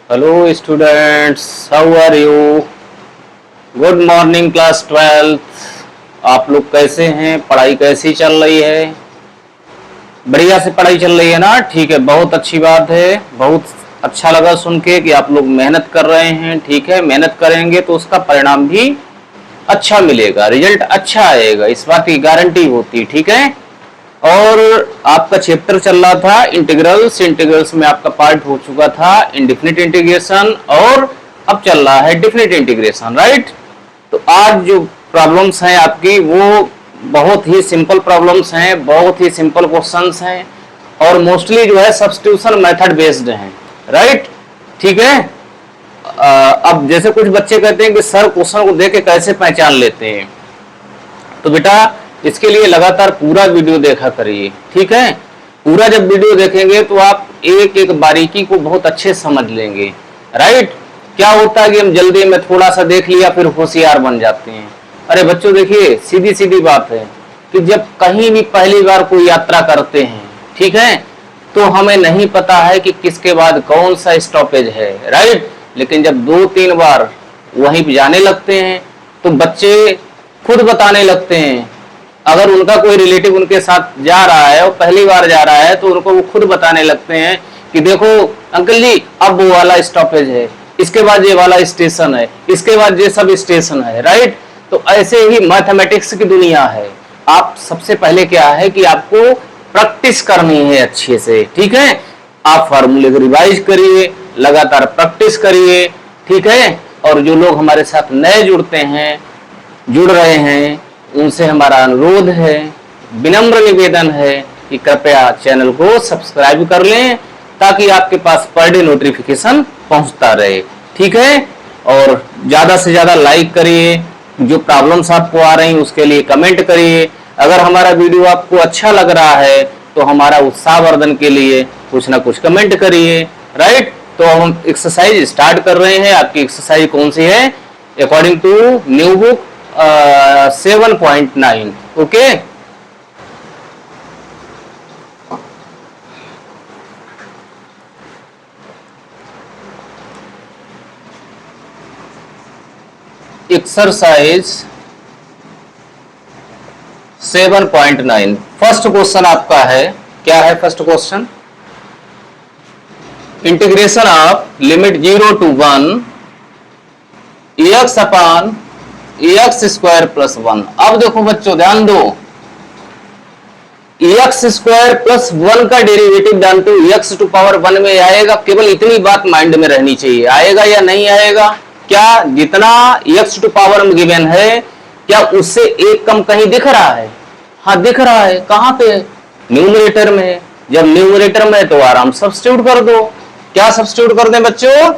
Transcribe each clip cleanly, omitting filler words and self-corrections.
Hello students, how are you? Good morning class 12th। आप लोग कैसे हैं? पढ़ाई कैसी चल रही है? बढ़िया से पढ़ाई चल रही है ना? ठीक है, बहुत अच्छी बात है। बहुत अच्छा लगा सुन के कि आप लोग मेहनत कर रहे हैं। ठीक है, मेहनत करेंगे तो उसका परिणाम भी अच्छा मिलेगा, रिजल्ट अच्छा आएगा, इस बात की गारंटी होती। ठीक है, और आपका चैप्टर चल रहा था इंटीग्रल्स। इंटीग्रल्स में आपका पार्ट हो चुका था इंडेफिनिट इंटीग्रेशन और अब चल रहा है डेफिनिट इंटीग्रेशन, राइट। तो आज जो प्रॉब्लम्स हैं आपकी वो बहुत ही सिंपल प्रॉब्लम्स हैं, बहुत ही सिंपल क्वेश्चंस हैं और मोस्टली जो है सब्स्टिट्यूशन मेथड बेस्ड हैं, राइट। ठीक है, अब जैसे कुछ बच्चे कहते हैं कि सर क्वेश्चन को देख के कैसे पहचान लेते हैं, तो बेटा इसके लिए लगातार पूरा वीडियो देखा करिए। ठीक है, पूरा जब वीडियो देखेंगे तो आप एक एक बारीकी को बहुत अच्छे समझ लेंगे, राइट। क्या होता है कि हम जल्दी में थोड़ा सा देख लिया फिर होशियार बन जाते हैं। अरे बच्चों देखिए, सीधी सीधी बात है कि जब कहीं भी पहली बार कोई यात्रा करते हैं, ठीक है, तो हमें नहीं पता है कि किसके बाद कौन सा स्टॉपेज है, राइट। लेकिन जब 2-3 बार वहीं पे जाने लगते हैं तो बच्चे खुद बताने लगते हैं। अगर उनका कोई रिलेटिव उनके साथ जा रहा है और पहली बार जा रहा है तो उनको वो खुद बताने लगते हैं कि देखो अंकल जी अब वो वाला स्टॉपेज है, इसके बाद ये वाला स्टेशन है, इसके बाद ये सब स्टेशन है, राइट। तो ऐसे ही मैथमेटिक्स की दुनिया है। आप सबसे पहले क्या है कि आपको प्रैक्टिस करनी है अच्छे से। ठीक है, आप फार्मूले को रिवाइज करिए, लगातार प्रैक्टिस करिए। ठीक है, और जो लोग हमारे साथ नए जुड़ रहे हैं उनसे हमारा अनुरोध है, विनम्र निवेदन है कि कृपया चैनल को सब्सक्राइब कर लें ताकि आपके पास पर डे नोटिफिकेशन पहुंचता रहे। ठीक है, और ज्यादा से ज्यादा लाइक करिए, जो प्रॉब्लम्स आपको आ रही हैं उसके लिए कमेंट करिए। अगर हमारा वीडियो आपको अच्छा लग रहा है तो हमारा उत्साहवर्धन के लिए कुछ ना कुछ कमेंट करिए, राइट। तो हम एक्सरसाइज स्टार्ट कर रहे हैं। आपकी एक्सरसाइज कौन सी है? According to new book 7.9। Okay, exercise 7.9 first question आपका है। क्या है first question? Integration of limit 0 to 1 x upon x square plus 1। अब देखो बच्चों ध्यान दो, एक्स स्क्वायर प्लस 1 का डेरिवेटिव जानते हो एक्स टू पावर 1 में आएगा। केवल इतनी बात माइंड में रहनी चाहिए, आएगा या नहीं आएगा। क्या जितना एक्स टू पावर में गिवन है क्या उससे एक कम कहीं दिख रहा है? हाँ दिख रहा है। कहां पे? न्यूमरेटर में। जब न्यूमरेटर में तो आराम सब्स्टिट्यूट कर दो। क्या सब्स्टिट्यूट कर दें बच्चों?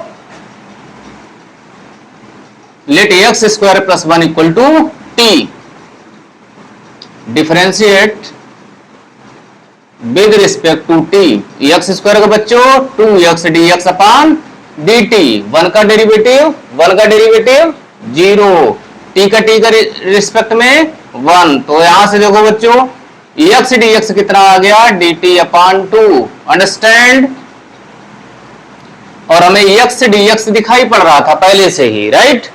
Let x square plus 1 equal to t, differentiate with respect to t. X square का बच्चों 2x dx अपॉन dt। 1 का डेरिवेटिव 0, टी का रिस्पेक्ट में 1। तो यहां से देखो बच्चों x dx कितना आ गया? dt upon 2। अंडरस्टैंड? और हमें x dx दिखाई पड़ रहा था पहले से ही, राइट।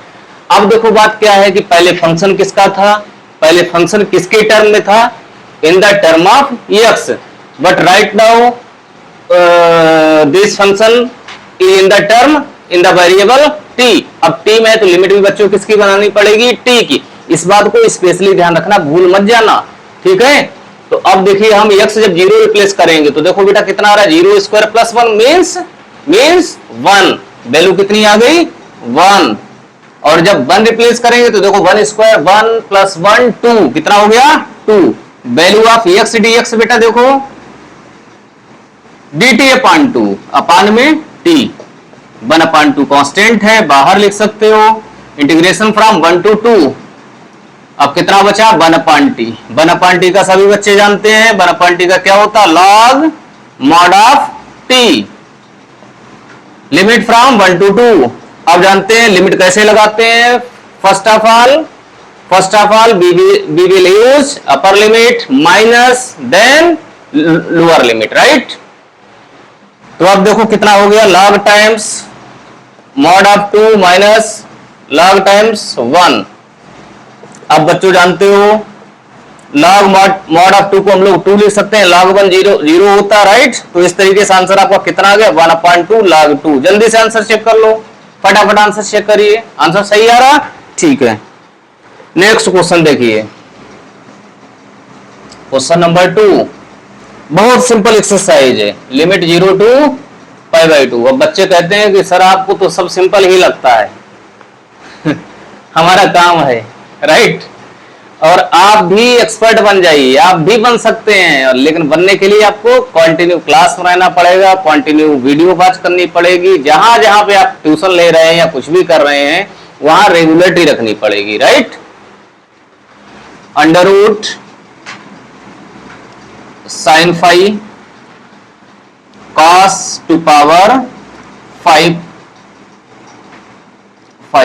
अब देखो बात क्या है कि पहले फंक्शन किसका था? पहले फंक्शन किसके टर्म में था? In the term of x, but right now this function in the term in the variable t। अब t में है तो लिमिट भी बच्चों किसकी बनानी पड़ेगी? t की। इस बात को स्पेशली ध्यान रखना, भूल मत जाना। ठीक है, तो अब देखिए हम x जब 0 रिप्लेस करेंगे तो देखो बेटा कितना आ रहा है? 0 स्क्वायर प्लस 1 मीन्स 1। वैल्यू कितनी आ गई? 1। और जब 1 रिप्लेस करेंगे तो देखो 1 स्क्वायर 1 प्लस 1 2, कितना हो गया? 2। वैल्यू ऑफ एक्स dx बेटा देखो dt अपॉन 2, अपान में t। 1 अपॉन 2 कांस्टेंट है, बाहर लिख सकते हो। Integration from 1 to 2। अब कितना बचा? 1 अपॉन t। 1 अपॉन t का सभी बच्चे जानते हैं, 1 अपॉन t का क्या होता है? Log mod of t। Limit from 1 to 2। अब जानते हैं लिमिट कैसे लगाते हैं। First of all we will use upper limit minus then lower limit, right। तो अब देखो कितना हो गया? log times mod of 2 minus log times 1। अब बच्चों जानते हो लॉग मॉड ऑफ 2 को हम लोग 2 लिख सकते हैं, log 1 0 होता है, राइट। तो इस तरीके से आंसर आपका कितना आ गया 1/2 log 2। जल्दी से आंसर चेक कर लो, फटाफट आंसर चेक करिए, आंसर सही आ रहा, ठीक है। नेक्स्ट क्वेश्चन देखिए, क्वेश्चन नंबर 2, बहुत सिंपल एक्सरसाइज है, लिमिट 0 टू π/2। अब बच्चे कहते हैं कि सर आपको तो सब सिंपल ही लगता है हमारा काम है, राइट। और आप भी एक्सपर्ट बन जाइए, आप भी बन सकते हैं, लेकिन बनने के लिए आपको कंटिन्यू क्लास में रहना पड़ेगा, कंटिन्यू वीडियो वॉच करनी पड़ेगी, जहां जहां पे आप ट्यूशन ले रहे हैं या कुछ भी कर रहे हैं वहां रेगुलरिटी रखनी पड़ेगी, right. Under root sine phi cos to power 5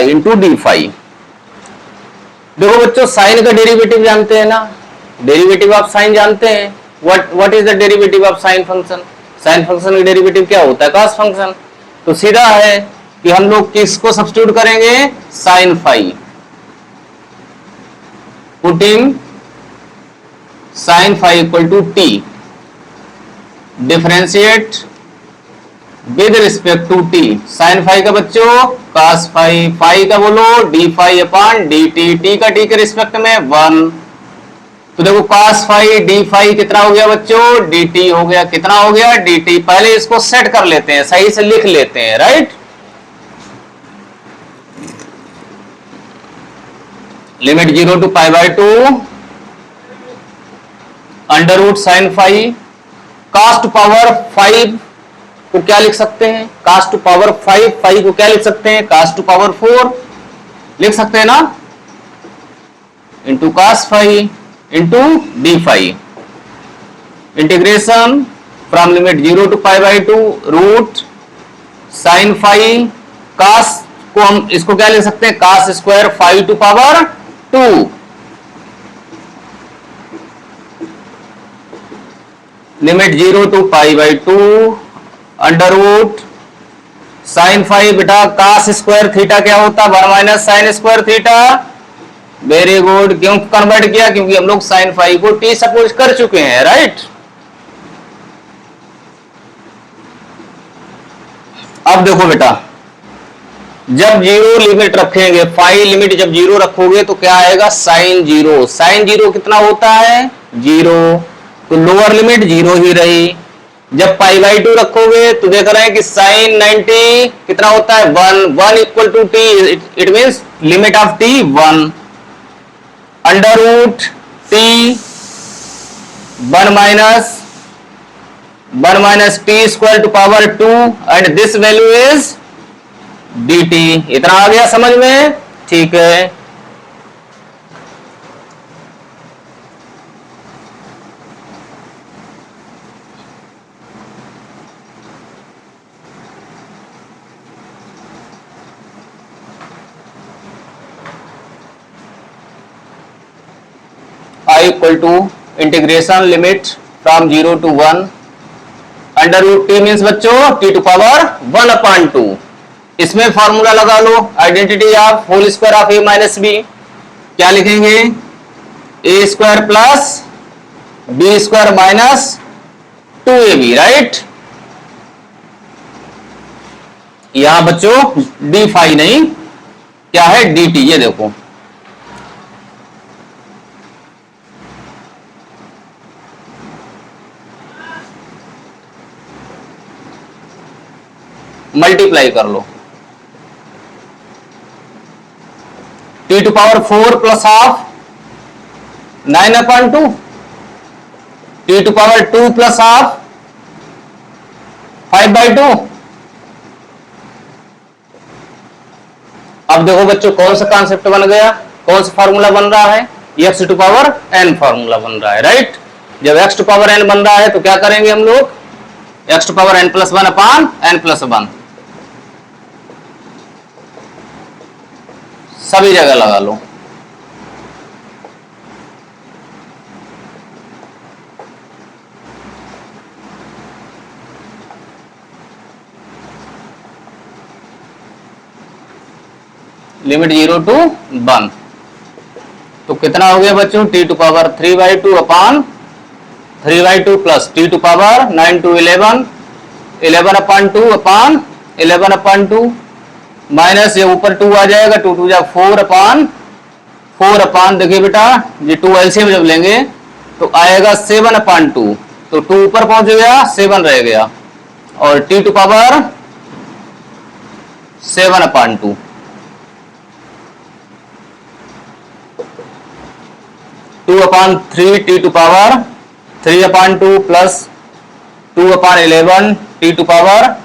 into d phi. देखो बच्चों, साइन का डेरिवेटिव जानते हैं ना, डेरिवेटिव ऑफ साइन जानते हैं। What is the derivative of sine function? Sine function का डेरिवेटिव क्या होता है? Cos function. तो सीधा है कि हम लोग किसको सब्स्टिट्यूट करेंगे? Sine phi, putting sine phi equal to t, differentiate with respect to t. Sine phi का बच्चों कॉस फाई, फाई का बोलो d phi upon d t, t का टी के रिस्पेक्ट में 1। तो देखो कॉस फाई डी फाई कितना हो गया बच्चों? डी टी हो गया, कितना हो गया? D T. पहले इसको सेट कर लेते हैं, सही से लिख लेते हैं, right. Limit 0 to π/2 under root sine phi, cos to power 5 को क्या लिख सकते हैं? cos टू पावर 5, 5 को क्या लिख सकते हैं? cos टू पावर 4 लिख सकते हैं ना, into cos 5 into d phi. Integration from limit 0 to π/2 root sine phi, cos को हम इसको क्या लिख सकते हैं? cos square 5 to power 2, limit 0 to π/2 under root sine five, बेटा cos स्क्वायर थीटा क्या होता है? 1 minus sine square theta. Very good. क्यों कन्वर्ट किया? क्योंकि हम लोग साइन फाइव को टी सपोज कर चुके हैं, राइट। अब देखो बेटा, जब जीरो लिमिट रखेंगे, फाइव लिमिट जब जीरो रखोगे तो क्या आएगा? Sine zero. साइन जीरो कितना होता है? 0। तो लोअर लिमिट 0 ही रही। जब π/2 रखोगे तो देख रहे हैं कि साइन 90 कितना होता है? 1 equal to t, it means limit of t 1 under root t 1 minus t square to power 2 and this value is dt। इतना आ गया समझ में? ठीक है। I equal to integration limit from 0 to 1 under root t means बच्चों t to power 1/2। इसमें formula लगा लो, identity of whole square of a minus b. क्या लिखेंगे? A square plus B square minus 2ab, right. यहां बच्चों d phi नहीं, क्या है? D t. ये देखो मल्टीप्लाई कर लो, t to power 4 plus half 9/2, t to power 2 plus half 5/2। अब देखो बच्चों कौन सा कॉन्सेप्ट बन गया, कौन सा फॉर्मूला बन रहा है? X to power n formula बन रहा है, राइट। जब एक्स टू पावर एन बन रहा है तो क्या करेंगे हम लोग? X to power n+1 upon n+1 सभी जगह लगा लो। Limit 0 to 1। तो कितना हो गया बच्चों, t टू पावर 3/2 अपान 3/2 plus t to power 9 to 11 11/2 अपान 11/2 माइनस ये ऊपर 2 आ जाएगा, 2 2 जा 4 अपान देखिए बेटा ये 2 एलसीएम जब लेंगे तो आएगा 7/2। तो 2 ऊपर पहुंच गया, 7 रह गया और t to power 7/2 2/3 t to power 3/2 plus 2/11 t to power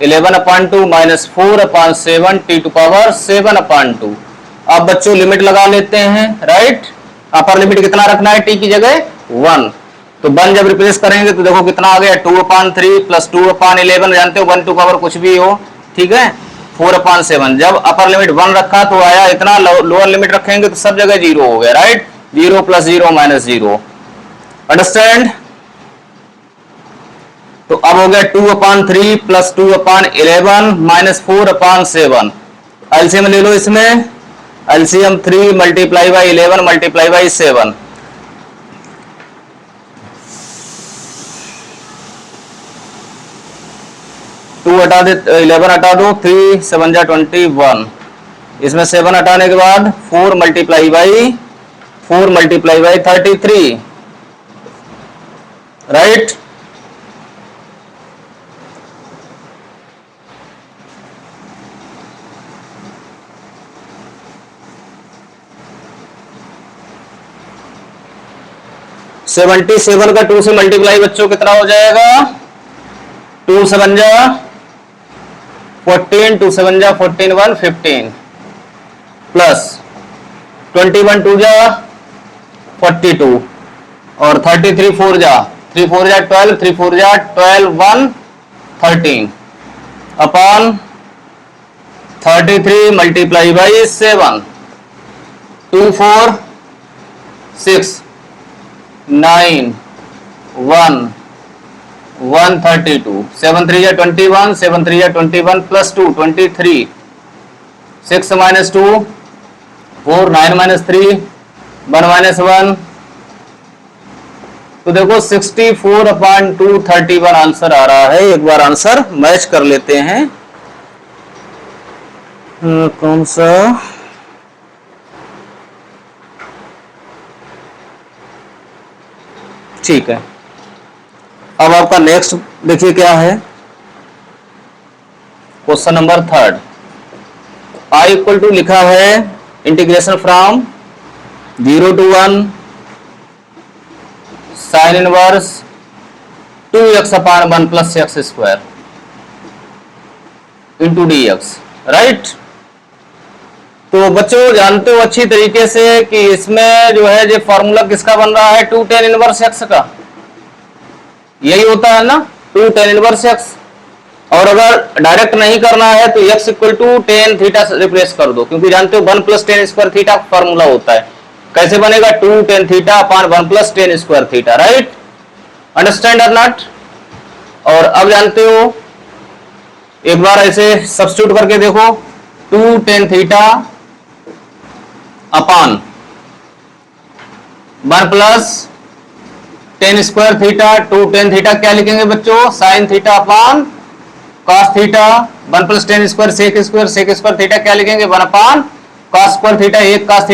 11/2 minus 4/7 t to power 7/2। अब बच्चों लिमिट लगा लेते हैं, राइट। अपर लिमिट कितना रखना है, t की जगह 1। तो 1 जब रिप्लेस करेंगे तो देखो कितना आ गया, 2/3 प्लस 2/11, जानते हो 1 टू पावर कुछ भी हो, ठीक है, 4/7। जब अपर लिमिट 1 रखा तो आया इतना, लोअर लिमिट रखेंगे तो सब जगह 0 हो गया, राइट। 0 plus 0 minus 0, understand. तो अब हो गया 2/3 प्लस 2/11 माइनस 4/7। एलसीएम ले लो इसमें, LCM 3 multiply by 11 multiply by 7। हटा दे, 11 हटा दो, 3 7 जा 21, इसमें 7 हटाने के बाद 4 मल्टीप्लाई बाई 33, राइट। सेवेंटी 7 का 2 से मल्टीप्लाई बच्चों कितना हो जाएगा, 2 7 जा 14, 2 7 जा 14 1 15 प्लस 21 2 जा 42 और 33 4 जा 3 4 जा 12, 3 4 जा 12 1 13 अपॉन 33 मल्टीप्लाई बाई 7, 2 4 6 9 1 132, 7 3 जा 21, 7 3 जा 21 प्लस 2 23, 6 माइनस 2 4, 9 माइनस 3 1 माइनस 1। तो देखो 64/231 आंसर आ रहा है। एक बार आंसर मैच कर लेते हैं, कौन सा, ठीक है। अब आपका नेक्स्ट देखिए क्या है, question number 3। I equal to लिखा है integration from 0 to 1 sine inverse 2x/1 plus x square into dx, right. तो बच्चों जानते हो अच्छी तरीके से कि इसमें जो है, जो फॉर्मूला किसका बन रहा है, 2 tan इनवर्स x का, यही होता है ना, 2 tan इनवर्स x। और अगर डायरेक्ट नहीं करना है तो x equal to tan theta replace कर दो, क्योंकि जानते हो 1 plus tan square theta formula होता है। कैसे बनेगा, 2 tan theta upon 1 plus tan square theta, right, understand और नॉट। और अब जानते हो, एक बार ऐसे सब्स्टिट्यूट करके देखो, 2 tan theta upon 1 plus tan square theta, 2 tan theta क्या लिखेंगे बच्चों, sine theta upon cos theta, 1 plus tan square sec square theta क्या लिखेंगे, 1 अपान cos स्क्वायर थीटा, एक cos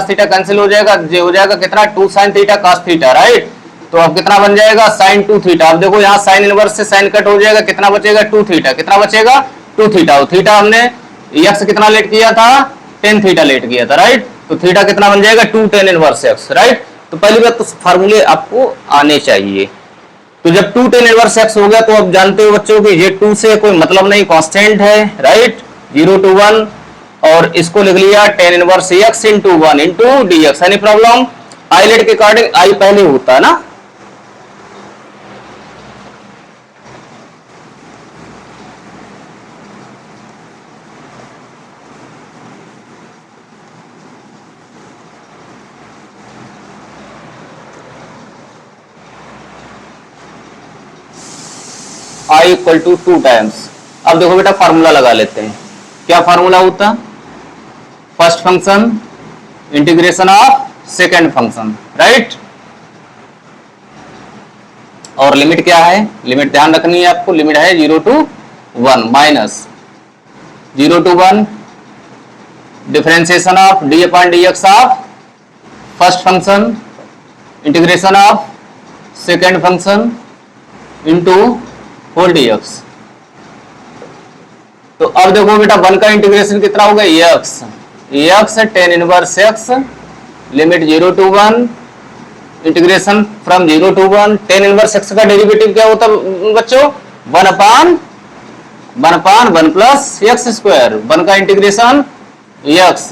थीटा कैंसिल हो जाएगा, ये हो जाएगा कितना, 2 sin theta cos theta, right. तो अब कितना बन जाएगा, sin 2 थीटा। अब देखो यहाँ साइन इनवर्स से साइन कट हो जाएगा, कितना बचेगा, 2 थीटा, कितना बचेगा, 2 थीटा। और थीटा हमने x कितना लेट किया था, tan थीटा लेट किया था, राइट। तो थीटा कितना बन जाएगा, 2 tan इनवर्स x, राइट। तो पहली बात तो फार्मूले आपको आने चाहिए। तो जब 2 tan इनवर्स x हो गया तो अब जानते हो बच्चों कि ये 2 से कोई मतलब नहीं, कांस्टेंट है, राइट, 0 to 1। और इसको लिख लिया tan inverse x into 1 into dx। Any problem, I let के अकॉर्डिंग आई पहले होता है ना, I इक्वल टू 2 टाइम्स। अब देखो बेटा फार्मूला लगा लेते हैं, क्या फार्मूला होता, first function integration of second function, right. और लिमिट क्या है, लिमिट ध्यान रखनी है आपको, लिमिट है 0 to 1 minus 0 to 1 differentiation of d upon d x of first function integration of second function into whole d x. तो अब देखो बेटा 1 का इंटीग्रेशन कितना होगा, x x tan inverse x limit 0 to 1 integration from 0 to 1 tan inverse x का derivative क्या होता है बच्चों, 1 अपान 1 प्लस एक्स स्क्वायर, 1 का इंटीग्रेशन एक्स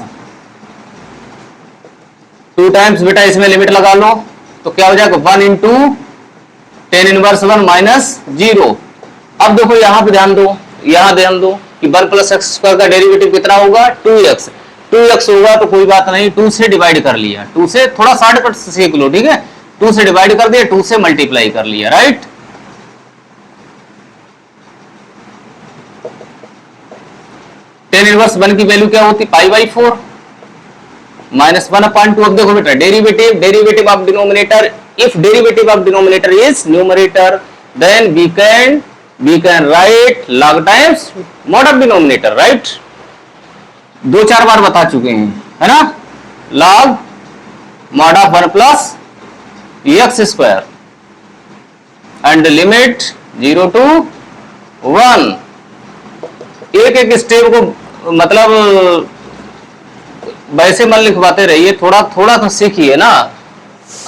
2 टाइम्स बेटा इसमें लिमिट लगा लो तो क्या हो जाएगा 1 इंटू टेन इनवर्स 1 माइनस 0। अब देखो यहां पे ध्यान दो, यहां ध्यान दो कि 1 प्लस एक्स स्क्वायर का डेरिवेटिव कितना होगा 2x, 2x होगा तो कोई बात नहीं, 2 से डिवाइड कर लिया, 2 से थोड़ा 60% सीख लो, ठीक है, 2 से डिवाइड कर दिया, 2 से मल्टीप्लाई कर लिया, राइट। टेन इनवर्स 1 की वैल्यू क्या होती पाई बाई 4 माइनस 1 अपॉन 2। अब देखो बेटा derivative of denominator, if derivative of denominator is numerator then we can write log times mod of denominator, right. 2-4 बार बता चुके हैं, है ना, log mod of 1 plus x square and limit 0 to 1। एक एक स्टेप को मतलब वैसे मन लिखवाते रहिए, थोड़ा थोड़ा तो सीखिए ना,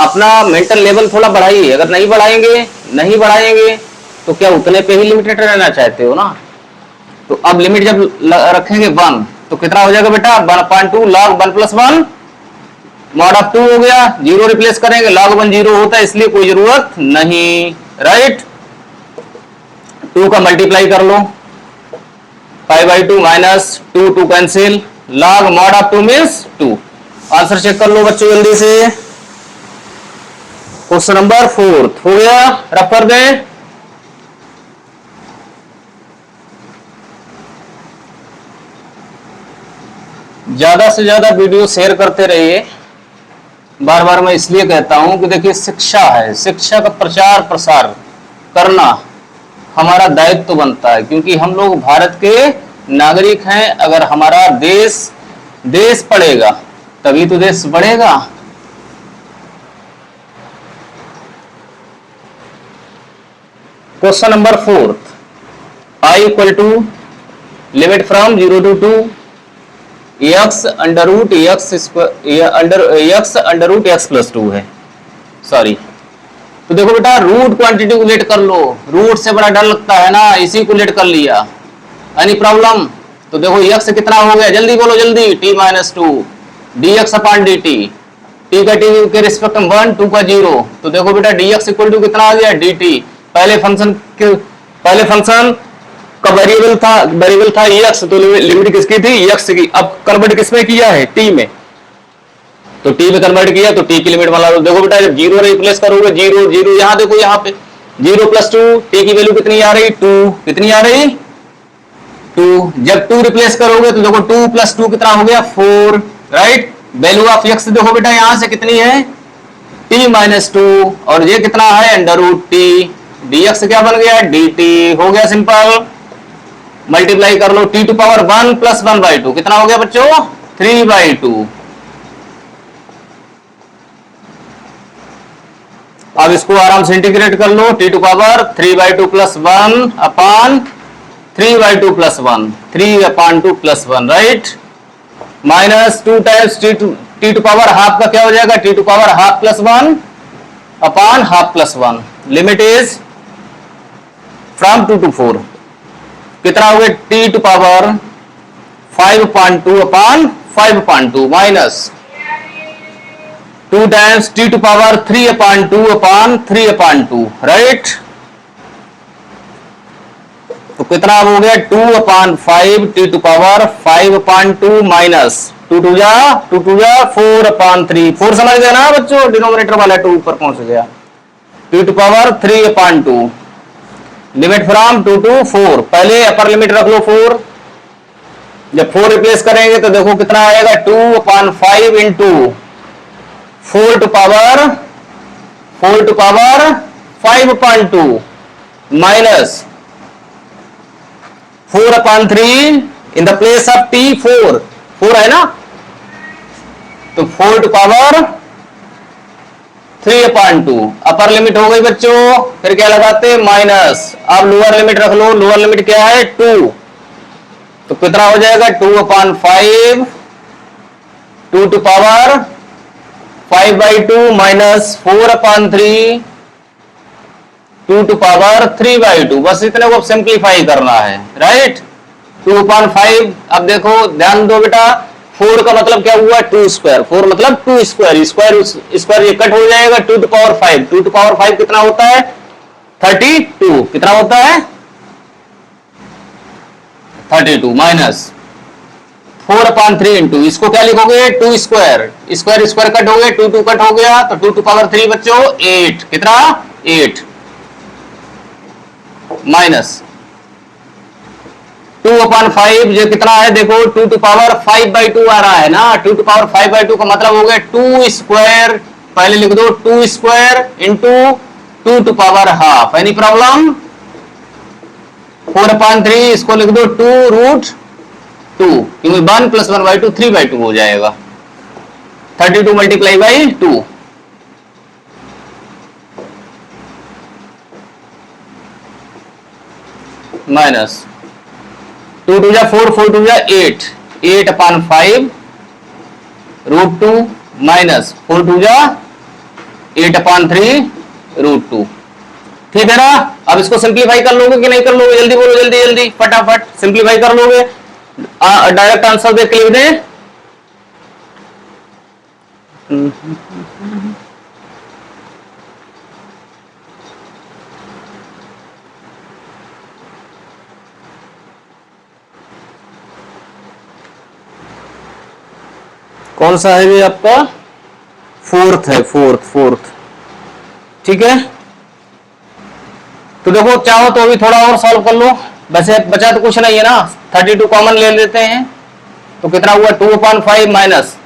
अपना मेंटल लेवल थोड़ा बढ़ाइए। अगर नहीं बढ़ाएंगे तो क्या उतने पे ही लिमिटेड रहना चाहते हो ना। तो अब लिमिट जब रखेंगे 1 तो कितना हो जाएगा बेटा 1/2 log 1 प्लस 1 मॉड ऑफ 2 हो गया, 0 रिप्लेस करेंगे, log 1 0 होता है इसलिए कोई जरूरत नहीं, राइट। 2 का मल्टीप्लाई कर लो, 5/2 minus 2 cancel, log mod of 2 means 2। Answer check कर लो बच्चों जल्दी से, क्वेश्चन नंबर 4 हो गया, रफ कर दें। ज्यादा से ज्यादा वीडियो शेयर करते रहिए, बार बार मैं इसलिए कहता हूं कि देखिए शिक्षा है, शिक्षा का प्रचार प्रसार करना हमारा दायित्व तो बनता है, क्योंकि हम लोग भारत के नागरिक हैं। अगर हमारा देश पढ़ेगा तभी तो देश बढ़ेगा। Question number 4, I equal to limit from 0 to 2 x under root x plus 2 है, सॉरी। तो देखो बेटा रूट क्वांटिटी को लेट कर लो, रूट से बड़ा डर लगता है ना, इसी को लेट कर लिया। Any problem? तो देखो x कितना हो गया, जल्दी बोलो जल्दी, t minus 2 dx upon dt, t का t के रिस्पेक्ट में 1, 2 का 0। तो देखो बेटा dx इक्वल टू कितना आ गया dt, पहले फंक्शन का वेरिएबल था x, तो लिमिट किसकी थी x की, अब कन्वर्ट किसमें किया है t में, तो t में कन्वर्ट किया तो t की लिमिट वाला। देखो बेटा जब 0 रिप्लेस करोगे 0 यहां देखो, यहां पे 0 प्लस 2 t की वैल्यू कितनी आ रही 2, कितनी आ रही 2। जब 2 रिप्लेस करोगे तो देखो 2 प्लस 2 कितना हो गया 4, राइट। वैल्यू ऑफ x देखो बेटा यहां से कितनी है t माइनस 2, और ये कितना है अंडर रूट t, dx क्या बन गया dt, हो गया सिंपल। मल्टीप्लाई कर लो, t टू पावर 1 प्लस 1/2 कितना हो गया बच्चों 3/2। अब इसको आराम से इंटीग्रेट कर लो, t to power 3/2 plus 1 upon 3/2 plus 1, 3/2 plus 1, right. Minus 2 times t to power half का क्या हो जाएगा t to power half plus 1 upon half plus 1। Limit is from 2 to 4 कितना हो गया t to power 5/2 upon 5/2 minus 2 times t to power 3/2 upon 3/2, right. तो कितना हो गया 2/5 t टू पावर 5/2 माइनस 2 2 जा 4/3, 4 समझ गए ना बच्चों, डिनोमिनेटर वाला 2 ऊपर पहुंच गया, t to power 3/2। Limit from 2 to 4, पहले अपर लिमिट रख लो 4, जब 4 रिप्लेस करेंगे तो देखो कितना आएगा, 2/5 into 4 to power 5/2 minus 4/3 in the place of t 4 है ना, तो 4 टू पावर 3/2 अपर लिमिट हो गई बच्चों। फिर क्या लगाते, माइनस। अब लोअर लिमिट रख लो, लोअर लिमिट क्या है 2, तो कितना हो जाएगा 2/5 2 to power 5/2 minus 4/3 2 to power 3/2। बस इतने को सिंप्लीफाई करना है, राइट। 2/5। अब देखो ध्यान दो बेटा, 4 का मतलब क्या हुआ 2 स्क्वायर, 4 मतलब 2 स्क्वायर, स्क्वायर ये कट हो जाएगा, 2 टू पावर 5, 2 टू पावर 5 कितना होता है 32, कितना होता है 32 माइनस 4/3 इंटू, इसको क्या लिखोगे 2 स्क्वायर, स्क्वायर कट हो गया, 2 कट हो गया, तो 2 टू पावर 3 बच्चों 8, कितना 8 माइनस 2/5 जो कितना है देखो 2 टू पावर 5/2 आ रहा है ना, 2 टू पावर 5/2 का मतलब हो गया 2 स्क्वायर, पहले लिख दो 2 square into 2 to power half. Any problem, 4/3 इसको लिख दो 2√2, क्योंकि 1 + 1/2 3/2 हो जाएगा, 32 मल्टीप्लाई बाई 2 माइनस 2 2 जा 4, 4 2 जा 8, 8/5 √2 माइनस 4 2 जा 8/3 √2। ठीक है ना। अब इसको सिंप्लीफाई कर लोगे कि नहीं कर लोगे, जल्दी बोलो, जल्दी जल्दी फटाफट सिंप्लीफाई कर लोगे। डायरेक्ट आंसर देख के लिख दें, कौन सा है ये आपका, फोर्थ है, फोर्थ। ठीक है, तो देखो चाहो तो अभी थोड़ा और सॉल्व कर लो, वैसे बचा तो कुछ नहीं है ना, 32 कॉमन ले लेते हैं, तो कितना हुआ 2/5 माइनस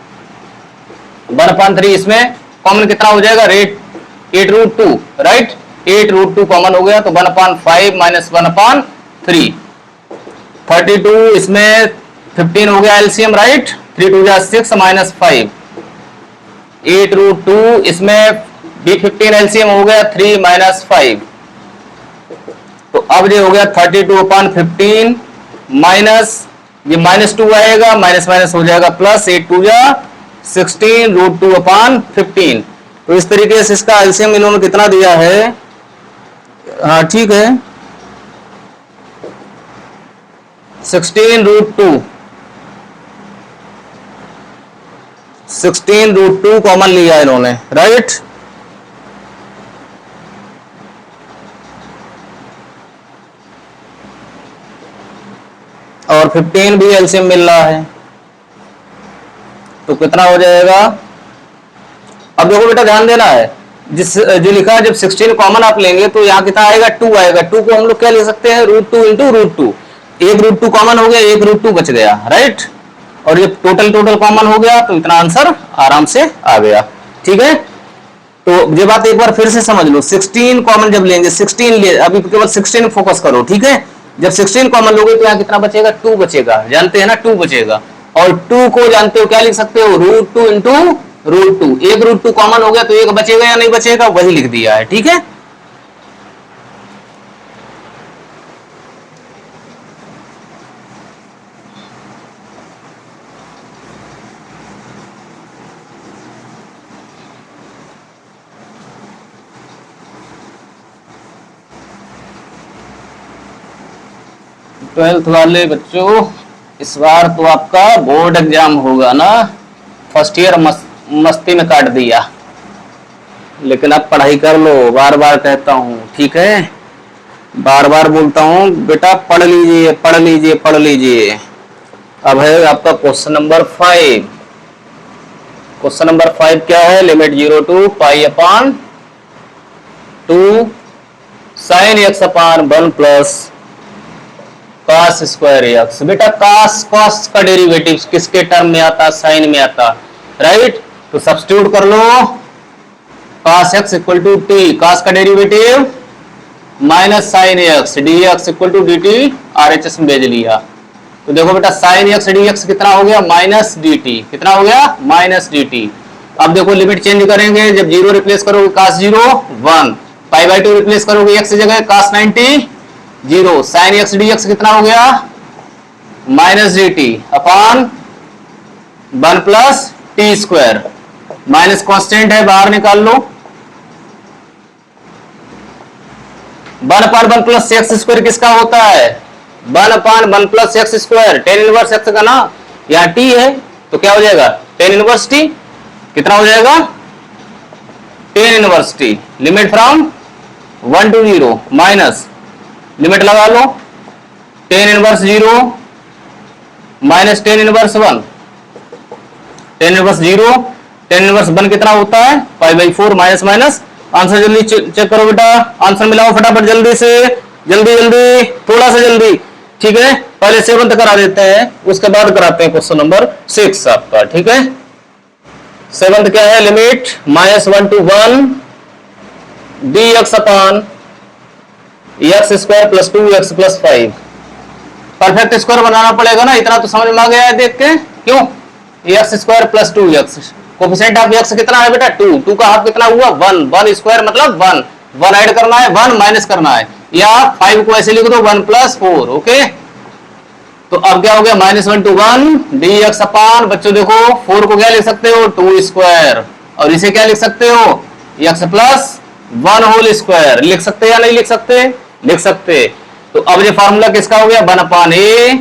1/3, इसमें कॉमन कितना हो जाएगा 8√2, राइट, 8√2 कॉमन हो गया, तो 1/5 माइनस 1/3, 32 इसमें 15 हो गया एलसीएम, राइट, 3 2 जा 6 माइनस 5, 8√2 इसमें भी 15 एलसीएम हो गया 3 माइनस 5, तो अब ये हो गया 32/15 माइनस ये -2 आएगा, माइनस माइनस हो जाएगा प्लस, 8 2 जा 16 √2/15। तो इस तरीके से इसका एलसीएम इन्होंने कितना दिया है, हाँ ठीक है 16√2 कॉमन लिया इन्होंने, राइट। और 15 भी एलसीएम मिल रहा है, तो कितना हो जाएगा। अब देखो बेटा ध्यान देना है, जो लिखा है जब 16 कॉमन आप लेंगे तो यहाँ कितना आएगा 2 आएगा, 2 को हम लोग क्या ले सकते हैं √2 इंटू √2, एक √2 कॉमन हो गया, एक √2 बच गया, राइट, और ये टोटल कॉमन हो गया, तो इतना आंसर आराम से आ गया। ठीक है, तो ये बात एक बार फिर से समझ लो, 16 कॉमन जब लेंगे, 16 ले, अभी केवल 16 फोकस करो, ठीक है, जब 16 कॉमन लोगे तो यहाँ कितना बचेगा 2 बचेगा, जानते हैं ना 2 बचेगा, और 2 को जानते हो क्या लिख सकते हो √2 इंटू √2, एक √2 कॉमन हो गया तो एक बचेगा या नहीं बचेगा, वही लिख दिया है। ठीक है, ट्वेल्थ वाले बच्चों इस बार तो आपका बोर्ड एग्जाम होगा ना, फर्स्ट ईयर मस्ती में काट दिया, लेकिन अब पढ़ाई कर लो, बार बार कहता हूँ, ठीक है, बार बार बोलता हूँ बेटा पढ़ लीजिए पढ़ लीजिए पढ़ लीजिए। अब है आपका क्वेश्चन नंबर 5। क्वेश्चन नंबर 5 क्या है, limit 0 to π/2 sin x/1 + cos square x. बेटा cos का डेरिवेटिव किसके टर्म में आता? साइन में आता, राइट। तो सब्स्टिट्यूट कर लो, cos x equal to t, cos का derivative minus sine x d x equal to d t, RHS में भेज लिया। तो देखो बेटा साइन एक्स डी एक्स कितना हो गया? Minus D T. कितना हो गया? Minus D T. अब देखो लिमिट चेंज करेंगे, जब जीरो रिप्लेस करोगे cos 0 1, पाई बाई 2 रिप्लेस करोगे x की जगह cos 90 0, sign x d x कितना हो गया? Minus D T upon 1 plus T square, minus constant है बाहर निकाल लो, 1 अपॉन 1 प्लस एक्स स्क्वायर किसका होता है? 1 upon 1 plus x square, tan inverse x का ना, यहाँ टी है तो क्या हो जाएगा? Tan inverse t. कितना हो जाएगा? Tan inverse t. Limit from 1 to 0 minus, limit लगा लो, tan inverse 0 minus tan inverse 1, tan inverse 0 tan inverse 1 कितना होता है? Pi by 4 minus minus. Answer जल्दी चेक करो बेटा, आंसर मिलाओ फटाफट, जल्दी से, जल्दी जल्दी, थोड़ा सा जल्दी, ठीक है। पहले 7 करा देते हैं, उसके बाद कराते हैं क्वेश्चन नंबर 6 आपका, ठीक है। 7 क्या है? Limit -1 to 1 dx upon x square plus 2x plus 5। Perfect square बनाना पड़ेगा ना, इतना तो समझ में आ गया है देख के। क्यों? X square plus 2x, coefficient of x कितना है बेटा? 2, 2 का हाफ कितना हुआ? 1, 1 स्क्वायर मतलब 1, 1 ऐड करना है, 1 माइनस करना है, या 5 को ऐसे लिख दो 1 प्लस 4, ओके। तो अब क्या हो गया? -1 to 1 dx अपॉन, बच्चों देखो 4 को क्या लिख सकते हो? 2 स्क्वायर, और इसे क्या लिख सकते हो? x plus 1 whole square. लिख सकते या नहीं लिख सकते? लिख सकते। तो अब ये फॉर्मूला किसका हो गया? 1 upon a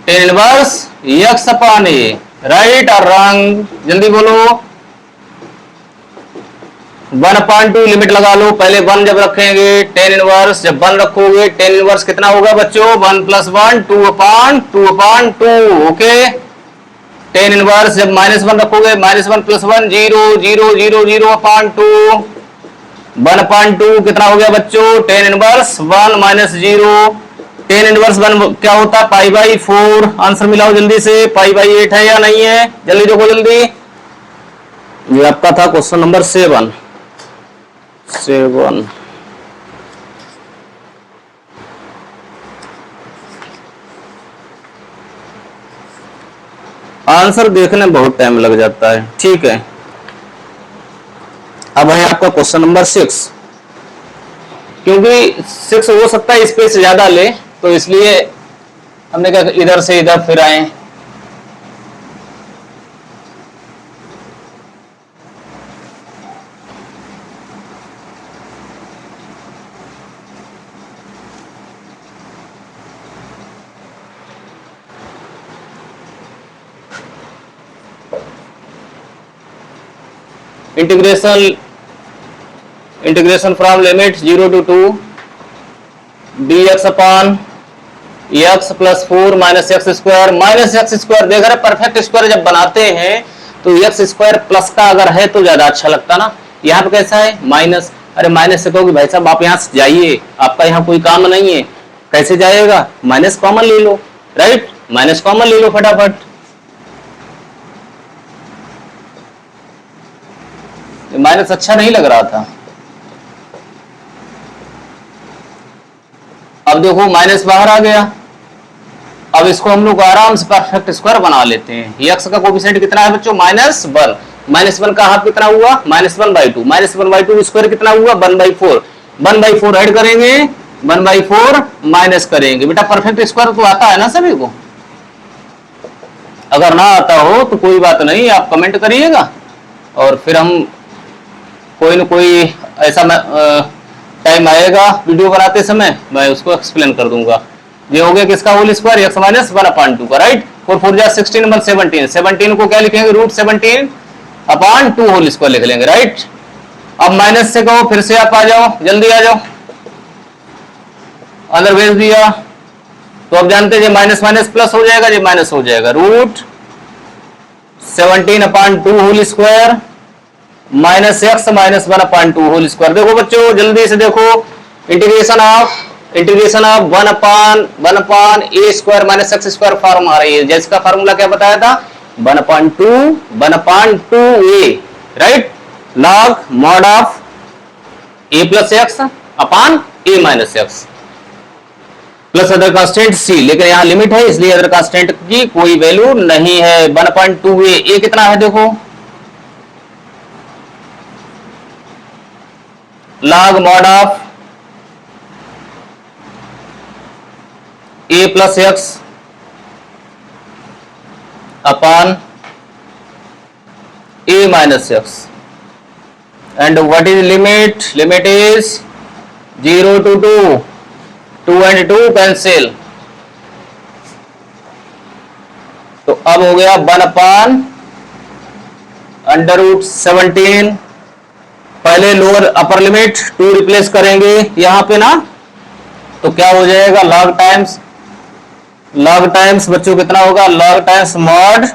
tan inverse x upon a, right और रॉन्ग? जल्दी बोलो। 1 अपॉन 2 लिमिट लगा लो, पहले 1 जब रखेंगे टेन इनवर्स, जब 1 रखोगे टेन इनवर्स कितना होगा बच्चों? 1 plus 1 2 upon 2, okay. Tan inverse जब -1 रखोगे, -1 प्लस 1 0 0 0 0 अपॉन 2, 1 अपॉन 2 कितना हो गया बच्चों? Ten inverse 1 minus 0, tan inverse 1 क्या होता है? Pi by 4। आंसर मिलाओ जल्दी से, पाई बाई 8 है या नहीं है? जल्दी देखो जल्दी। ये आपका था क्वेश्चन नंबर 7। आंसर देखने में बहुत टाइम लग जाता है, ठीक है। अब है आपका क्वेश्चन नंबर 6, क्योंकि 6 हो सकता है स्पेस ज्यादा ले, तो इसलिए हमने कहा इधर से इधर फिर आए। Integration from limit 0 to 2 dx upon x plus 4 minus x square, देख रहे परफेक्ट स्क्वायर जब बनाते हैं तो एक्स स्क्वायर प्लस का अगर है तो ज्यादा अच्छा लगता ना। यहाँ पे कैसा है? माइनस। अरे माइनस से कहोगे भाई साहब आप यहाँ से जाइए, आपका यहाँ कोई काम नहीं है, कैसे जाएगा? माइनस कॉमन ले लो, राइट, माइनस कॉमन ले लो फटाफट। माइनस अच्छा नहीं लग रहा था। अब देखो माइनस बाहर आ गया, अब इसको हम लोग आराम से परफेक्ट स्क्वायर बना लेते हैं। एक्स का कोफिशिएंट कितना है बच्चों? -1, -1 का हाफ कितना हुआ? -1/2, -1/2 स्क्वायर कितना हुआ? 1/4, 1/4 ऐड करेंगे, 1/4 माइनस करेंगे। बेटा परफेक्ट स्क्वायर तो आता है ना सभी को? अगर ना आता हो तो कोई बात नहीं, आप कमेंट करिएगा और फिर हम कोई न कोई ऐसा टाइम आएगा वीडियो बनाते समय, मैं उसको एक्सप्लेन कर दूंगा। ये हो गया किसका होल स्क्वायर? x माइनस 1/2 का, राइट। 4 4 जा 16, 1 17, 17 को क्या लिखेंगे? √17/2 होल स्क्वायर लिख लेंगे, राइट। अब माइनस से कहो, फिर से आप आ जाओ, जल्दी आ जाओ, अंदर भेज दिया। तो अब जानते हैं माइनस माइनस प्लस हो जाएगा, ये माइनस हो जाएगा, √17/2 whole square minus x minus 1/2 whole square. देखो बच्चों जल्दी से देखो, integration of integration of one upon a square minus x square form आ रही है, जिसका फार्मूला क्या बताया था, one upon two a, right, log mod of a plus x upon a minus x plus other constant c, लेकिन यहां limit है इसलिए अदर कांस्टेंट की कोई वैल्यू नहीं है। 1.2 ए कितना है देखो, log mod of a plus x upon A minus x, and what is limit, limit is 0 to 2, 2 and 2 cancel, तो अब हो गया 1 अपान √17, पहले लोअर अपर लिमिट 2 रिप्लेस करेंगे यहां पे ना, तो क्या हो जाएगा, लॉग टाइम्स बच्चों कितना होगा, लॉग टाइम्स मॉड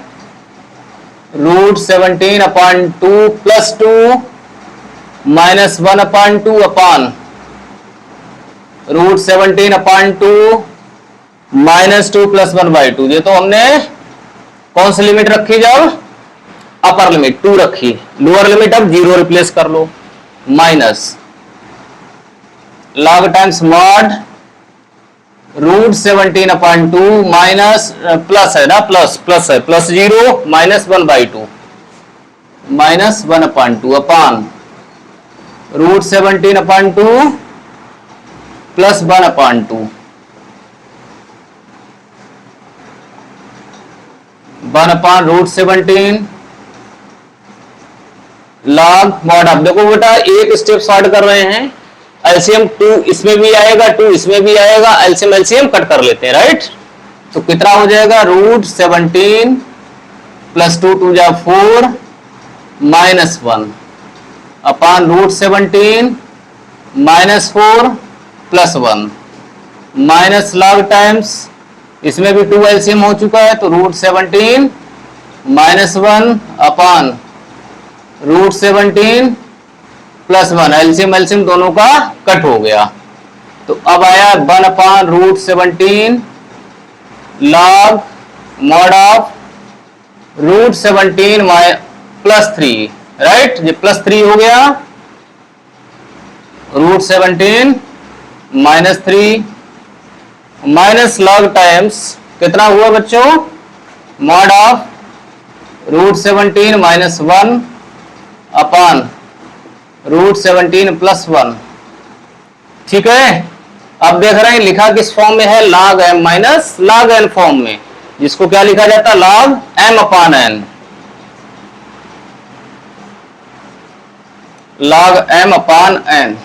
√17 अपान 2 प्लस 2 माइनस 1 अपान 2 अपान √17 अपान 2 माइनस 2 प्लस 1/2। ये तो हमने कौन सी लिमिट रखी, जब अपर लिमिट 2 रखी, लोअर लिमिट अब 0 रिप्लेस कर लो, माइनस लॉग टाइम्स मॉड √17 अपान 2 माइनस प्लस है ना, प्लस है, प्लस 0 माइनस 1/2 माइनस 1 अपान 2 अपान √17 अपान 2 प्लस 1 अपान 2, 1 अपान √17 लॉग मॉड। अब देखो बेटा एक स्टेप शॉर्ट कर रहे हैं, एलसीएम 2 इसमें भी आएगा, 2 इसमें भी आएगा, एलसीएम कट कर लेते हैं, राइट। तो कितना हो जाएगा, √17 प्लस 2 2 जा 4 माइनस 1 अपान √17 minus 4 plus 1 minus log times, इसमें भी 2 एलसीएम हो चुका है, तो √17 माइनस 1 अपान √17 प्लस 1, एलसीएम दोनों का कट हो गया, तो अब आया 1 अपान √17 log mod of √17 plus 3, right, ये प्लस 3 हो गया, √17 माइनस 3 माइनस लॉग टाइम्स कितना हुआ बच्चों, mod of √17 minus 1 upon √17 plus 1, ठीक है। अब देख रहे हैं लिखा किस फॉर्म में है, log m minus log n form में, जिसको क्या लिखा जाता है, log m अपान n, log m अपान n।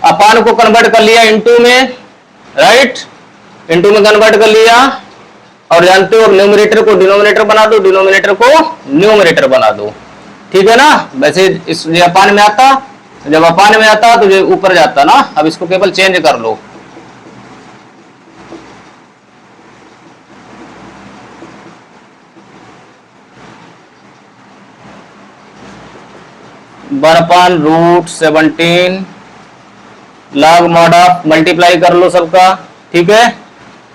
अपान को कन्वर्ट कर लिया इनटू में, राइट, इनटू में कन्वर्ट कर लिया, और जानते हो न्यूमरेटर को डिनोमिनेटर बना दो, डिनोमिनेटर को न्यूमरेटर बना दो, ठीक है ना। वैसे इस अपान में आता, जब अपान में आता तो ये ऊपर जाता ना, अब इसको केवल चेंज कर लो, one √17 log mod of, multiply कर लो सबका, ठीक है,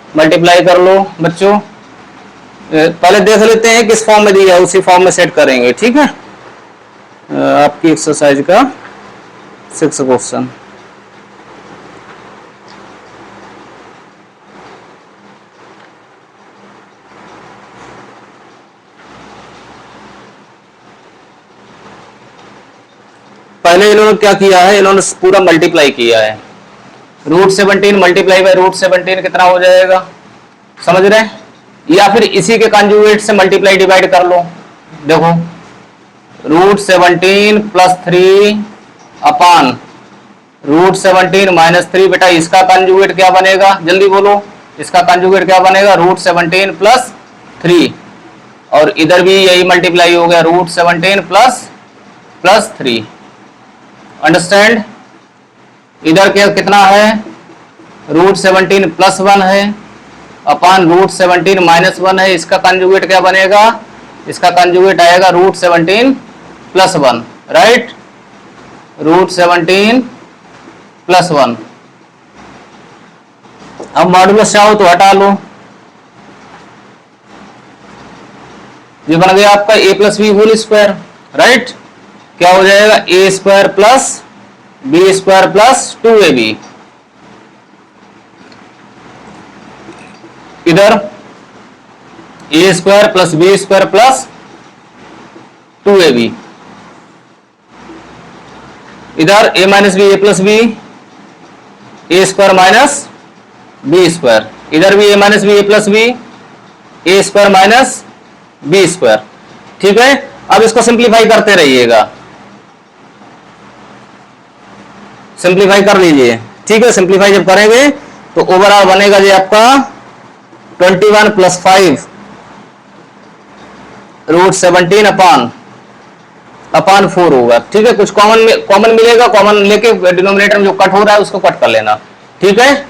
मल्टीप्लाई कर लो बच्चों, पहले देख लेते हैं किस फॉर्म में दिया है, उसी फॉर्म में सेट करेंगे, ठीक है। आपकी एक्सरसाइज का 6 क्वेश्चन, पहले इन्होंने क्या किया है, इन्होंने पूरा मल्टीप्लाई किया है, √17 मल्टीप्लाई बाय √17 कितना हो जाएगा, समझ रहे हैं, या फिर इसी के कंजुगेट से मल्टीप्लाई डिवाइड कर लो, देखो √17 प्लस 3 अपान √17 माइनस 3, बेटा इसका कंजुगेट क्या बनेगा, जल्दी बोलो, इसका कंजुगेट क्या बनेगा, √17 प्लस 3, और इधर भी यही मल्टीप्लाई हो गया, √17 प्लस 3, अंडरस्टैंड। इधर क्या कितना है, √17 प्लस 1 है अपान √17 माइनस 1 है, इसका कंजुगेट क्या बनेगा, इसका कंजुगेट आएगा √17 प्लस 1, राइट। √17 + 1। अब मॉडुलस चाहो तो हटा लो, ये बन गया आपका a + b² राइट। क्या हो जाएगा a² + b² + 2ab। इधर a² + b² + 2ab, इधर a - b a + b a² - b², इधर भी a - b a + b a² - b²। ठीक है, अब इसको सिंप्लीफाई करते रहिएगा, सिंप्लीफाई कर लीजिए। ठीक है, सिंप्लीफाई जब करेंगे तो ओवरऑल बनेगा जी आपका 21 + 5 √17 अपान 4 होगा। ठीक है, कुछ कॉमन मिलेगा, कॉमन लेके डिनोमिनेटर में जो कट हो रहा है उसको कट कर लेना। ठीक है,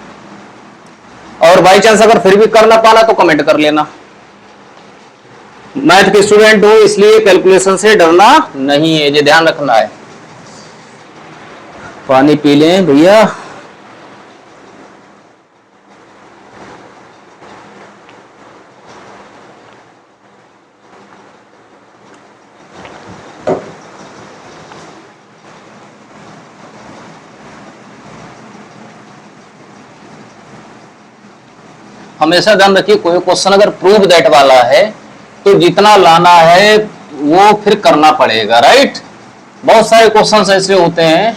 और बाई चांस अगर फिर भी कर ना पाना तो कमेंट कर लेना। मैथ के स्टूडेंट हो इसलिए कैलकुलेशन से डरना नहीं है, ये ध्यान रखना है। पानी पी लें भैया। हमेशा ध्यान रखिए, कोई क्वेश्चन अगर प्रूव दैट वाला है तो जितना लाना है वो फिर करना पड़ेगा, राइट। बहुत सारे क्वेश्चन ऐसे होते हैं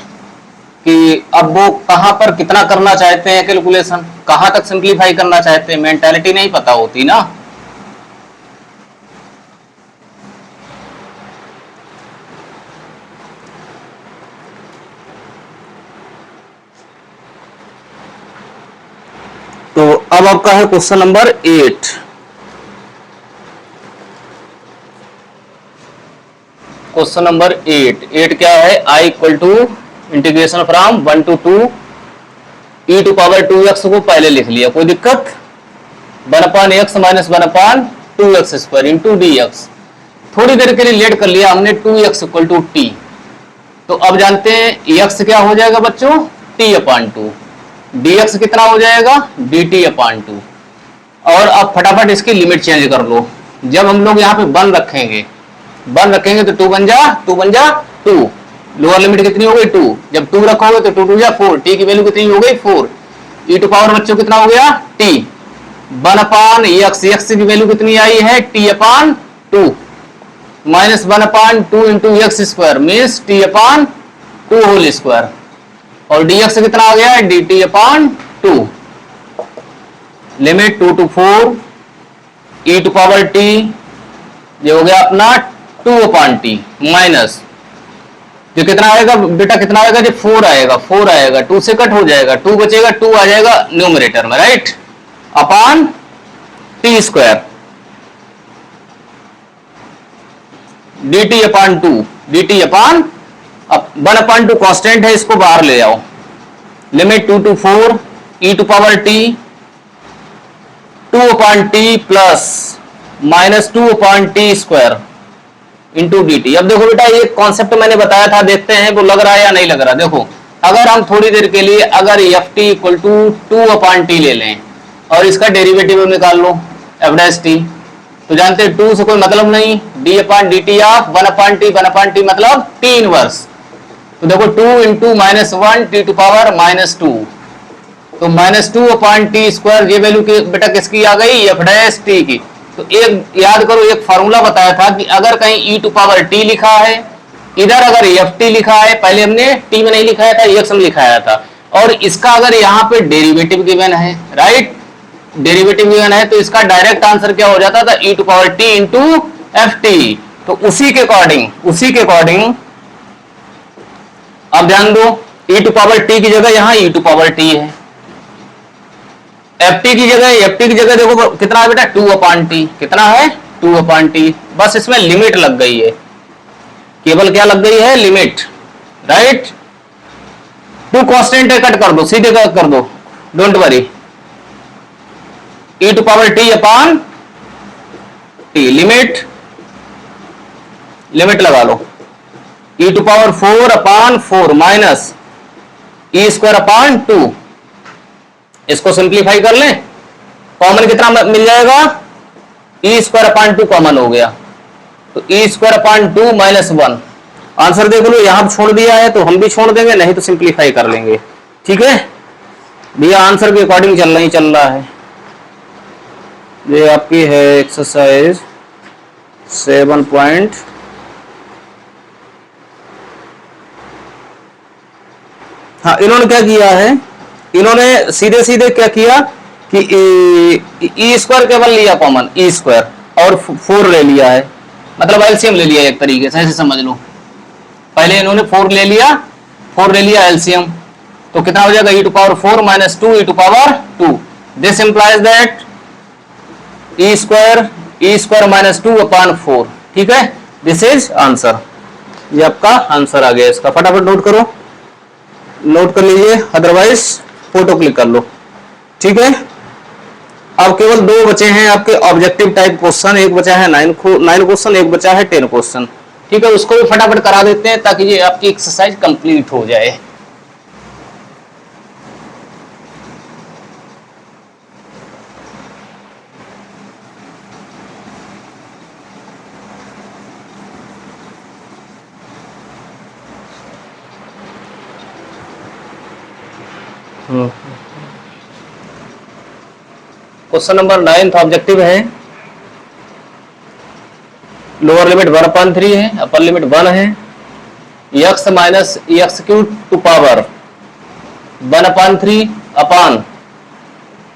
कि अब वो कहां पर कितना करना चाहते हैं कैलकुलेशन, कहां तक सिंप्लीफाई करना चाहते हैं, मेंटालिटी नहीं पता होती ना। तो अब आपका है क्वेश्चन नंबर 8। क्वेश्चन नंबर 8 क्या है, I = integration from 1 to 2 e⁻2x को पहले लिख लिया, कोई दिक्कत। 1/x - 1/2x² × dx। थोड़ी देर के लिए लेट कर लिया हमने, 2x = t। तो अब जानते हैं x क्या हो जाएगा बच्चों, t/2, dx कितना हो जाएगा, dt/2। और अब फटाफट इसकी लिमिट चेंज कर लो। जब हम लोग यहाँ पे 1 रखेंगे तो 2 बन जा 2, लोअर लिमिट कितनी हो गई 2। जब 2 रखोगे तो 2 × 2 = 4, t की वैल्यू कितनी हो गई 4। e टू पावर बच्चों कितना हो गया t, 1/x, x की वैल्यू कितनी आई है t/2 -1/2 × x² means t/2 whole square, और dx कितना आ गया dt/2। लिमिट 2 to 4 e⁻t, ये हो गया अपना 2/t माइनस, जो कितना आएगा बेटा, कितना आएगा जो 4 आएगा, 2 से कट हो जाएगा, 2 बचेगा, 2 आ जाएगा न्यूमरेटर में, राइट, अपान t² dt/2 1/2 कांस्टेंट है, इसको बाहर ले आओ। Limit 2 to 4 e⁻t 2/t plus -2/t² into dt। अब देखो बेटा, ये कॉन्सेप्ट मैंने बताया था, देखते हैं वो लग रहा है या नहीं लग रहा। देखो, अगर हम थोड़ी देर के लिए अगर ft = 2/t ले लें और इसका डेरिवेटिव निकाल लो f', तो जानते हैं 2 से कोई मतलब नहीं, d/dt ऑफ 1/t मतलब t इनवर्स। तो देखो 2 × -1 t⁻−2, तो -2/t², ये वैल्यू बेटा किसकी आ गई, f' की। तो एक याद करो, एक फार्मूला बताया था कि अगर कहीं e⁻t लिखा है, इधर अगर ft लिखा है, पहले हमने t में नहीं लिखाया था, x में लिखाया था, और इसका अगर यहाँ पे डेरिवेटिव गिवन है, राइट, डेरिवेटिव गिवन है, तो इसका डायरेक्ट आंसर क्या हो जाता था, e⁻t × ft। तो उसी के अकॉर्डिंग अब ध्यान दो, e⁻t की जगह यहाँ e⁻t है, ft की जगह देखो कितना है बेटा 2/t, कितना है 2/t। बस इसमें लिमिट लग गई है, केवल क्या लग गई है, लिमिट, राइट। 2 कांस्टेंट है, कट कर दो, सीधे कर दो, डोंट वरी, e⁻t/t, लिमिट लगा लो, e to power 4 upon 4 minus e square upon 2। इसको सिंप्लीफाई कर लें, कॉमन कितना मिल जाएगा, ई स्क्वायर अपान 2 कॉमन हो गया, तो ई स्क्वायर अपान 2 माइनस 1। आंसर देख लो, यहां छोड़ दिया है तो हम भी छोड़ देंगे, नहीं तो सिंप्लीफाई कर लेंगे। ठीक है भैया, आंसर के अकॉर्डिंग चल रहा है। ये आपकी है एक्सरसाइज 7 हाँ, इन्होंने क्या किया है, इन्होंने सीधे सीधे क्या किया कि ई स्क्वायर केवल लिया कॉमन, ई स्क्वायर और 4 ले लिया है, मतलब एलसीएम ले लिया एक तरीके से, ऐसे समझ लो। पहले इन्होंने 4 ले लिया एलसीएम, तो कितना हो जाएगा, e to power 4 minus 2 e to power 2। This implies that e square minus 2 upon 4। ठीक है, दिस इज आंसर। ये आपका आंसर आ गया। इसका फटाफट नोट करो, नोट कर लीजिए, अदरवाइज फोटो क्लिक कर लो। ठीक है, अब केवल 2 बचे हैं आपके ऑब्जेक्टिव टाइप क्वेश्चन, एक बचा है 9 क्वेश्चन, एक बचा है 10 क्वेश्चन। ठीक है, उसको भी फटाफट करा देते हैं ताकि ये आपकी एक्सरसाइज कंप्लीट हो जाए। क्वेश्चन नंबर 9 ऑब्जेक्टिव है, लोअर लिमिट 1/3 है, अपर लिमिट 1 है, x minus x cube to power 1/3 upon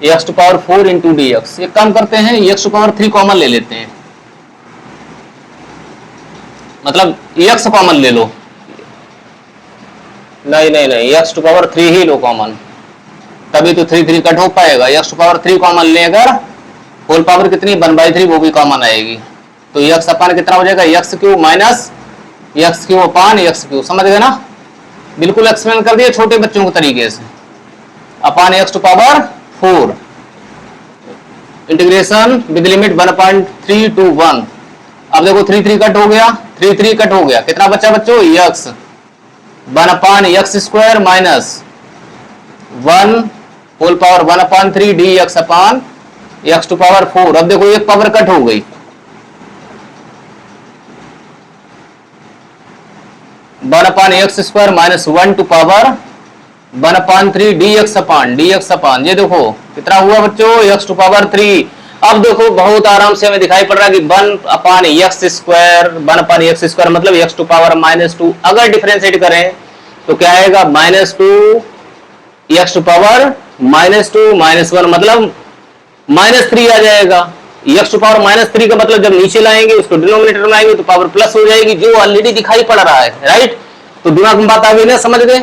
x to power 4 into d x. एक काम करते हैं, एक्स टू पावर 3 कॉमन ले लेते हैं, मतलब एक्स कॉमन ले लो, नहीं एक्स टू पावर 3 ही लो कॉमन, तभी तो 3 कट हो पाएगा। एक्स टू पावर 3 कॉमन ले, अगर होल पावर कितनी 1/3 वो भी कॉमन आएगी, तो एक्स अपान कितना हो जाएगा, x cube minus x cube अपान एक्स क्यूब। समझ गए ना, बिल्कुल एक्सप्लेन कर दिया छोटे बच्चों के तरीके से। Upon x to power 4 integration with limit 1/3 to 1। अब देखो 3 कट हो गया, 3 कट हो गया, कितना बचा बच्चों, x 1/x² minus 1 whole power 1/3 d x upon x to power 4। अब देखो एक पावर कट हो गई, 1/x² minus 1 to power 1/3 d x upon ये देखो कितना हुआ बच्चों, एक्स टू पावर 3। अब देखो बहुत आराम से हमें दिखाई पड़ रहा है कि 1/x² मतलब एक्स टू पावर -2। अगर डिफरेंशिएट करें तो क्या आएगा, -2 एक्स टू पावर -2 -1 मतलब -3 आ जाएगा। एक्स टू पावर -3 का मतलब जब नीचे लाएंगे उसको डिनोमिनेटर में लाएंगे तो पावर प्लस हो जाएगी, जो ऑलरेडी दिखाई पड़ रहा है, राइट। तो दिमाग में बात आ गई ना, समझ गए,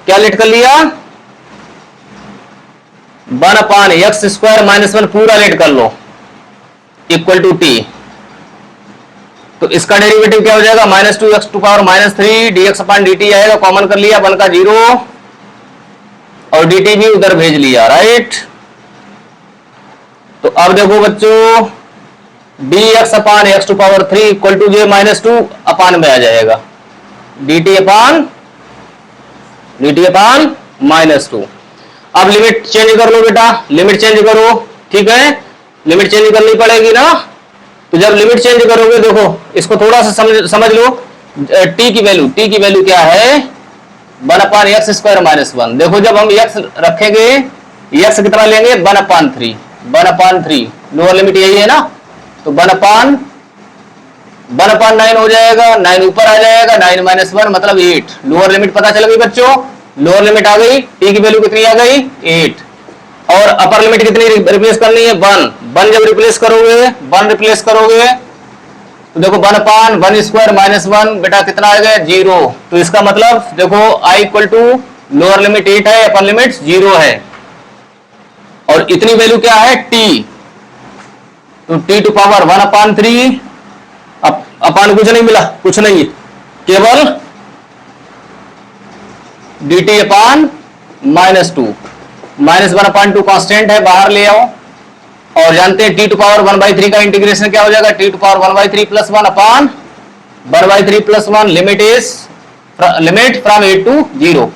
क्या लेट कर लिया, 1/x² -1 पूरा लेट कर लो इक्वल टू टी। तो इसका डेरिवेटिव क्या हो जाएगा, -2 x to power -3 dx upon dt आएगा, कॉमन कर लिया, 1 का 0 और dt भी उधर भेज लिया, राइट। तो अब देखो बच्चों, dx upon x to power 3 equal to J -2 upon में आ जाएगा, dt अपान -2। अब लिमिट चेंज कर लो बेटा, लिमिट चेंज करो, ठीक है, लिमिट चेंज करनी पड़ेगी ना। तो जब लिमिट चेंज करोगे, देखो इसको थोड़ा सा समझ लो, t की वैल्यू क्या है, 1/x² -1। देखो जब हम x रखेंगे, x कितना लेंगे, 1/3 लोअर लिमिट यही है ना, तो 1/9 हो जाएगा, 9 ऊपर आ जाएगा, 9 - 1 मतलब 8। लोअर लिमिट पता चल गई बच्चों, लोअर लिमिट आ गई, t की वैल्यू कितनी आ गई, 8। और अपर लिमिट कितनी रिप्लेस करनी है, 1 जब रिप्लेस करोगे तो देखो 1/1² -1 बेटा कितना आ गया, 0। तो इसका मतलब देखो i equal to lower limit 8 है, अपर लिमिट 0 है, और इतनी वैल्यू क्या है, t। तो t टू पावर 1/3 अपान कुछ नहीं मिला, कुछ नहीं, केवल dt अपान -2 -1/2 कांस्टेंट है, बाहर ले आओ। और जानते हैं t टू पावर 1/3 का इंटीग्रेशन क्या हो जाएगा, t to power 1/3 + 1 upon 1/3 + 1 limit is limit from 8 to 0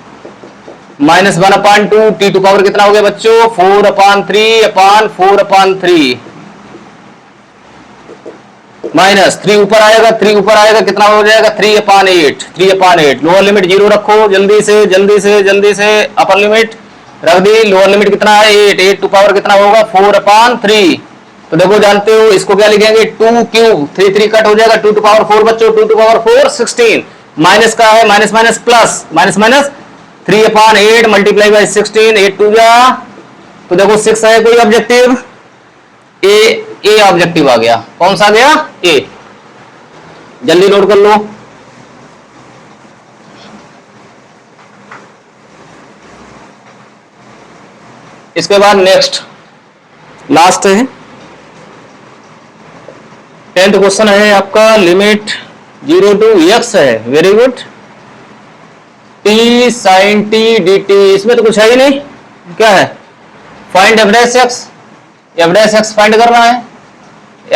-1/2 t to power कितना हो गया बच्चों 4/3/4/3 माइनस 3 ऊपर आएगा कितना हो जाएगा 3/8 लोअर लिमिट 0 रखो जल्दी से अपर लिमिट रख दी लोअर लिमिट कितना है 8 टू पावर कितना होगा 4/3 तो देखो जानते हो इसको क्या लिखेंगे 2 क्यूब 3 कट हो जाएगा 2 टू पावर 4 बच्चों 2 टू पावर 4 16 माइनस का है minus plus minus 3/8 multiply by 16 8 टू जा तो देखो 6 है कोई ऑब्जेक्टिव ए ऑब्जेक्टिव आ गया कौन सा आ गया ए जल्दी नोट कर लो इसके बाद नेक्स्ट लास्ट है 10th क्वेश्चन है आपका लिमिट 0 टू x है very good t sin t dt इसमें तो कुछ है ही नहीं क्या है find f dash x find करना है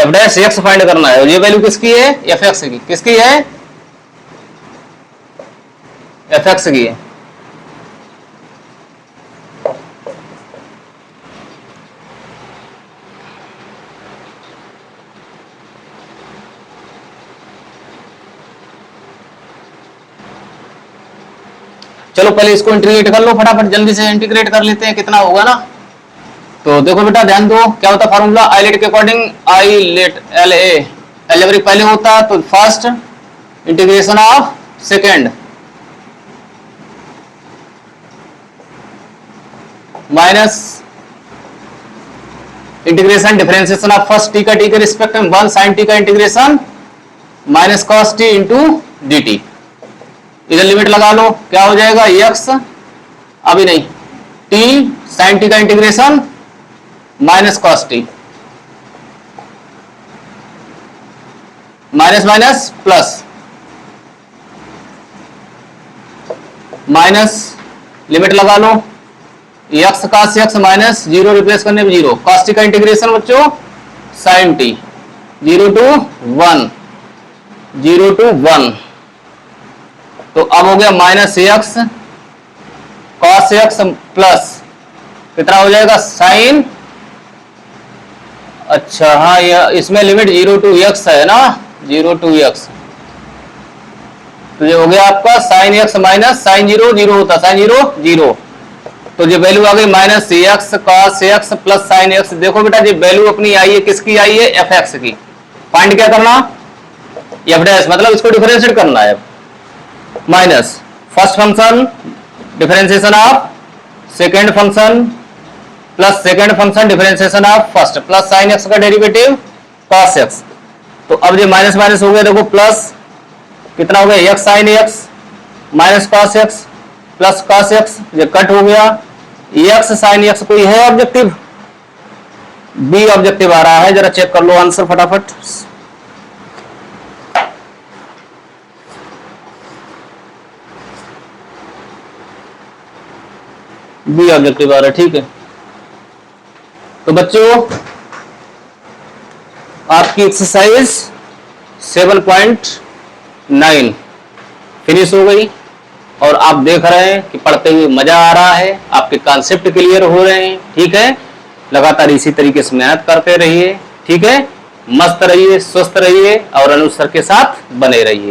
f डैश x फाइंड करना है और ये वैल्यू किसकी है fx की किसकी है fx की है चलो पहले इसको इंटीग्रेट कर लो फटाफट जल्दी से इंटीग्रेट कर लेते हैं कितना होगा ना तो देखो बेटा ध्यान दो क्या होता फार्मूला आई लेट के according I let L A algebraic पहले होता तो first integration of second minus integration differentiation of first T के रिस्पेक्ट में 1 sin t का integration minus cos t into D T इधर लिमिट लगा लो क्या हो जाएगा x अभी नहीं t sin t का integration minus cos t minus plus minus limit लगा लो x cos x minus 0 replace करने में 0 cos t का इंटीग्रेशन बच्चों sin t 0 टू 1 तो अब हो गया minus x cos x plus कितना हो जाएगा साइन अच्छा हाँ इसमें लिमिट 0 टू x है ना 0 टू x तो ये हो गया आपका साइन एक्स माइनस साइन 0 होता साइन 0 तो ये वैल्यू आ गई minus x cos x plus sine x देखो बेटा ये वैल्यू अपनी आई है किसकी आई है एफ एक्स की फाइंड क्या करना एफ डैश मतलब इसको डिफरेंशिएट करना है minus first function differentiation of second function plus second function differentiation of first plus sine x का डेरिवेटिव कॉस एक्स तो अब ये माइनस माइनस हो गया देखो प्लस कितना हो गया x sine x minus cos x plus cos x ये कट हो गया एक्स साइन एक्स कोई है ऑब्जेक्टिव बी ऑब्जेक्टिव आ रहा है जरा चेक कर लो आंसर फटाफट बी ऑब्जेक्टिव आ रहा है ठीक है तो बच्चों आपकी एक्सरसाइज 7.9 फिनिश हो गई और आप देख रहे हैं कि पढ़ते हुए मजा आ रहा है आपके कॉन्सेप्ट क्लियर हो रहे हैं ठीक है लगातार इसी तरीके से मेहनत करते रहिए ठीक है मस्त रहिए स्वस्थ रहिए और अनुज सर के साथ बने रहिए।